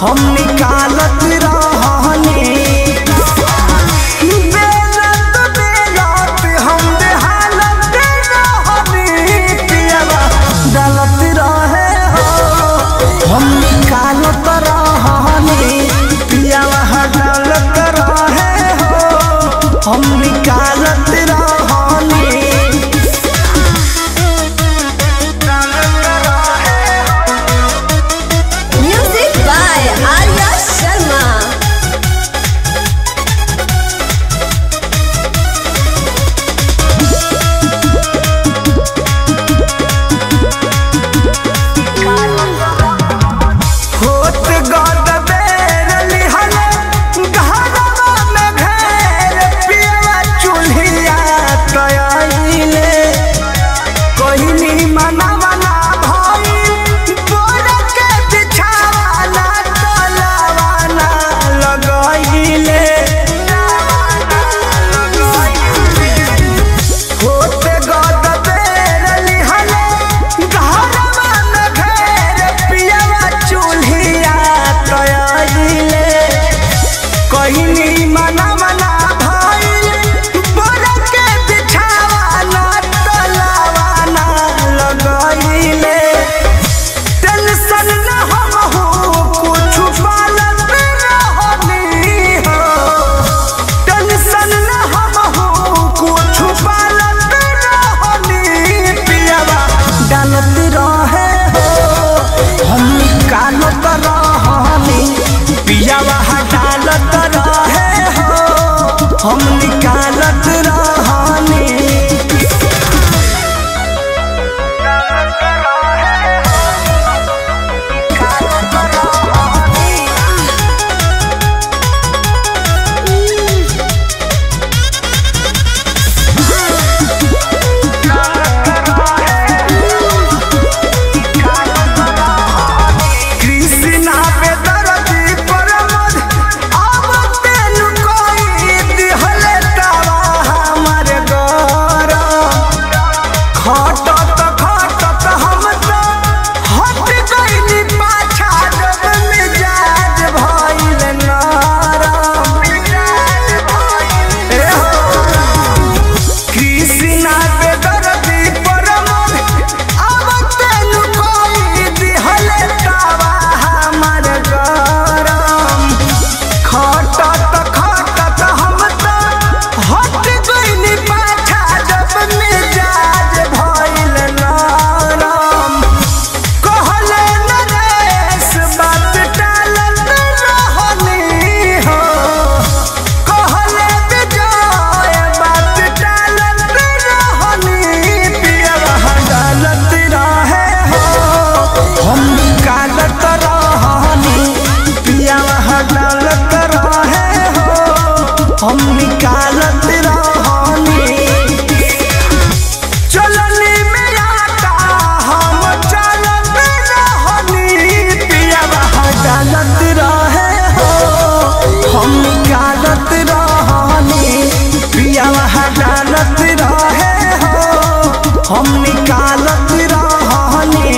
हम निकालत रहनी बेलत बेलत हम बेहालत रहनी पियावा डालत रहे हो हम निकालत रहनी पियावा डालत रहे हो हम निकालत रहनी। हम निकालत रहनी हम निकालत रहनी चलनी में आता हम चलत रहनी पियावा डालत रहे हो हम निकालत रहनी पियावा डालत रहे हो हम निकालत रहनी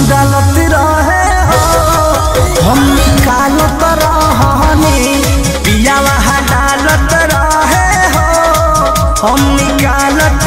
डालत रहे हो हम निकालत रहनी पियावा डालत रहे हो हम निकालत